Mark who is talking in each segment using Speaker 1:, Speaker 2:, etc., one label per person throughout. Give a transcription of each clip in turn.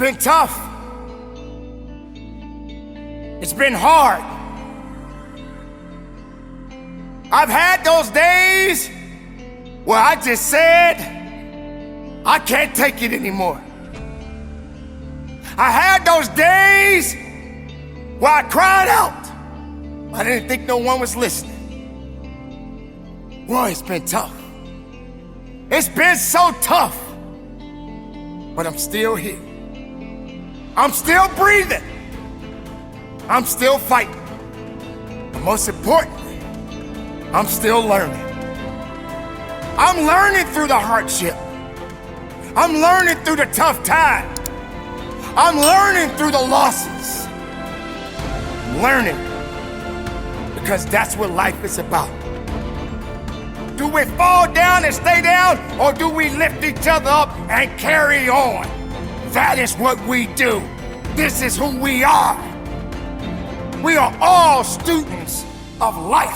Speaker 1: been tough. It's been hard. I've had those days where I just said, I can't take it anymore. I had those days where I cried out. I didn't think no one was listening. Boy, it's been tough. It's been so tough. But I'm still here. I'm still breathing. I'm still fighting. But most importantly, I'm still learning. I'm learning through the hardship. I'm learning through the tough time. I'm learning through the losses. I'm learning because that's what life is about. Do we fall down and stay down, or do we lift each other up and carry on? That is what we do. This is who we are. We are all students of life.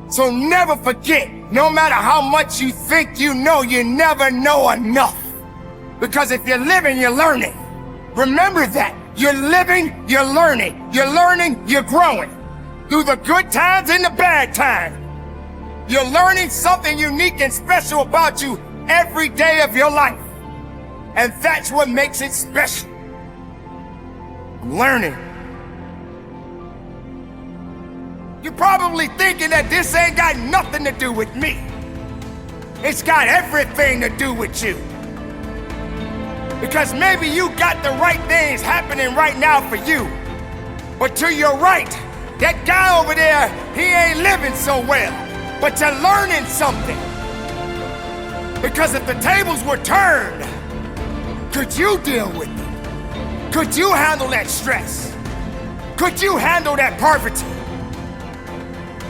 Speaker 1: So never forget, no matter how much you think you know, you never know enough. Because if you're living, you're learning. Remember that. You're living, you're learning. You're learning, you're growing. Through the good times and the bad times. You're learning something unique and special about you every day of your life. And that's what makes it special. I'm learning. You're probably thinking that this ain't got nothing to do with me. It's got everything to do with you. Because maybe you got the right things happening right now for you. But to your right, that guy over there, he ain't living so well. But you're learning something. Because if the tables were turned, could you deal with it? Could you handle that stress? Could you handle that poverty?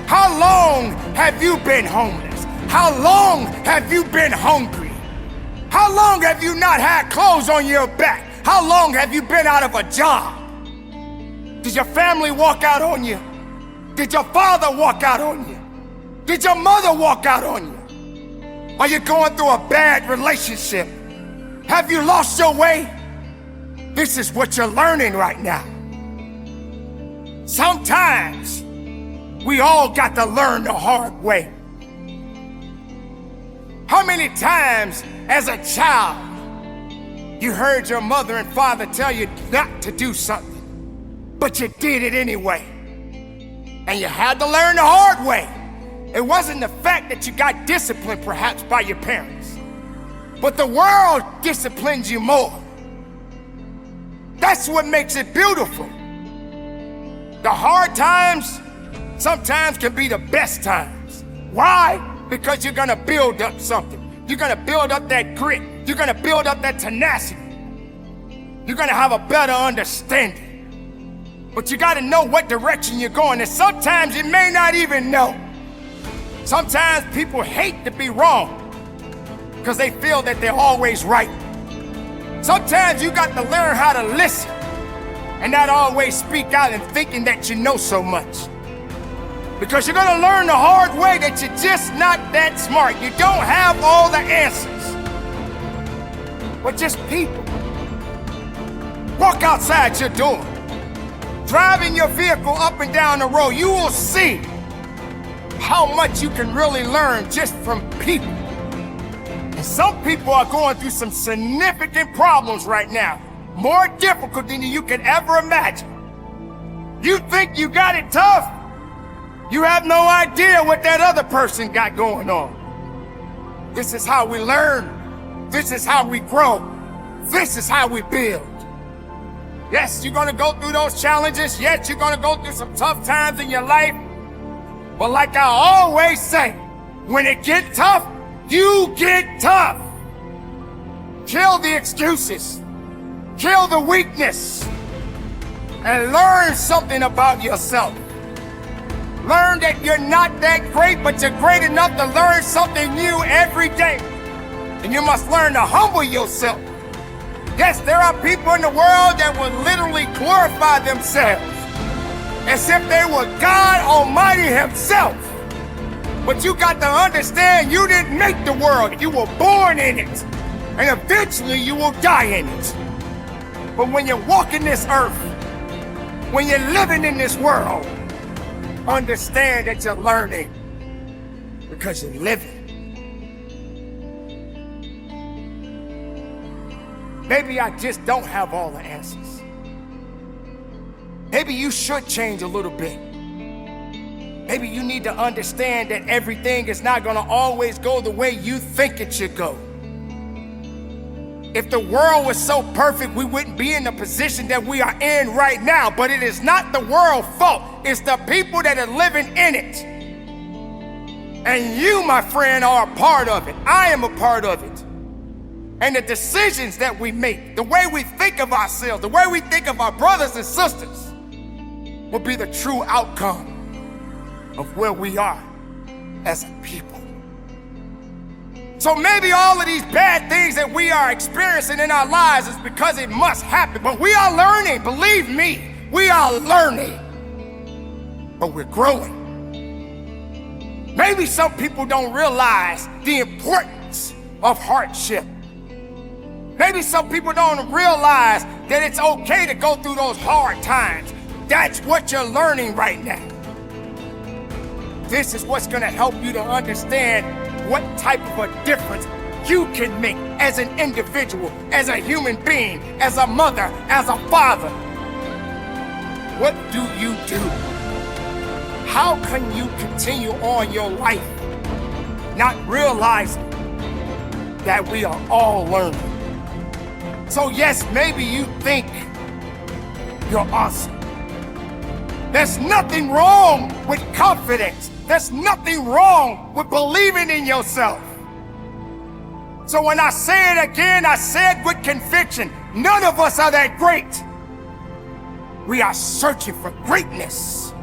Speaker 1: How long have you been homeless? How long have you been hungry? How long have you not had clothes on your back? How long have you been out of a job? Did your family walk out on you? Did your father walk out on you? Did your mother walk out on you? Are you going through a bad relationship? Have you lost your way? This is what you're learning right now. Sometimes we all got to learn the hard way. How many times as a child you heard your mother and father tell you not to do something, but you did it anyway? And you had to learn the hard way. It wasn't the fact that you got disciplined perhaps by your parents, but the world disciplines you more. That's what makes it beautiful. The hard times sometimes can be the best times. Why? Because you're gonna build up something. You're gonna build up that grit. You're gonna build up that tenacity. You're gonna have a better understanding. But you gotta know what direction you're going, and sometimes you may not even know. Sometimes people hate to be wrong because they feel that they're always right. Sometimes you got to learn how to listen and not always speak out and thinking that you know so much. Because you're gonna learn the hard way that you're just not that smart. You don't have all the answers. But just people. Walk outside your door. Driving your vehicle up and down the road, you will see how much you can really learn just from people. And some people are going through some significant problems right now, more difficult than you can ever imagine. You think you got it tough? You have no idea what that other person got going on. This is how we learn. This is how we grow. This is how we build. Yes, you're gonna go through those challenges. Yes, you're gonna go through some tough times in your life. But like I always say, when it gets tough, you get tough. Kill the excuses. Kill the weakness. And learn something about yourself. Learn that you're not that great, but you're great enough to learn something new every day. And you must learn to humble yourself. Yes, there are people in the world that will literally glorify themselves as if they were God Almighty Himself. But you got to understand, you didn't make the world, you were born in it. and eventually you will die in it. But when you're walking this earth, when you're living in this world, understand that you're learning because you're living. Maybe I just don't have all the answers. Maybe you should change a little bit. Maybe you need to understand that everything is not gonna always go the way you think it should go. If the world was so perfect, we wouldn't be in the position that we are in right now. But it is not the world's fault. It's the people that are living in it. And you, my friend, are a part of it. I am a part of it. And the decisions that we make, the way we think of ourselves, the way we think of our brothers and sisters, will be the true outcome of where we are as a people. So maybe all of these bad things that we are experiencing in our lives is because it must happen. But we are learning, believe me, we are learning. But we're growing. Maybe some people don't realize the importance of hardship. Maybe some people don't realize that it's okay to go through those hard times. That's what you're learning right now. This is what's gonna help you to understand what type of a difference you can make as an individual, as a human being, as a mother, as a father. What do you do? How can you continue on your life not realizing that we are all learning? So yes, maybe you think you're awesome. There's nothing wrong with confidence. There's nothing wrong with believing in yourself. So when I say it again, I said with conviction, none of us are that great. We are searching for greatness.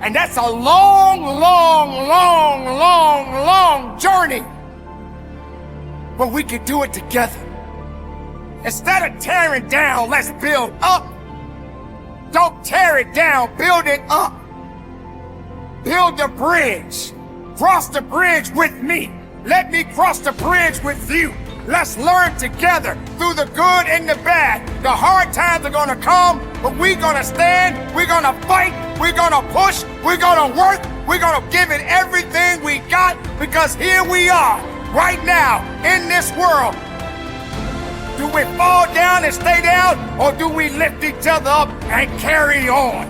Speaker 1: And that's a long, long, long, long, long journey. But we can do it together. Instead of tearing down, let's build up. Don't tear it down, build it up. Build the bridge. Cross the bridge with me. Let me cross the bridge with you. Let's learn together through the good and the bad. The hard times are gonna come, but we're gonna stand, we're gonna fight, we're gonna push, we're gonna work, we're gonna give it everything we got, because here we are, right now, in this world. Do we fall down and stay down, or do we lift each other up and carry on?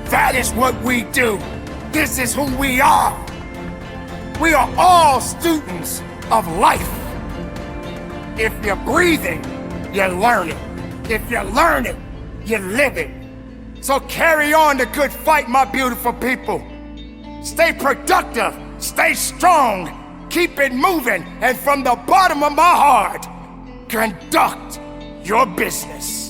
Speaker 1: That is what we do. This is who we are. We are all students of life. If you're breathing, you're learning. If you're learning, you're living. So carry on the good fight, my beautiful people. Stay productive, stay strong, keep it moving, and from the bottom of my heart, conduct your business.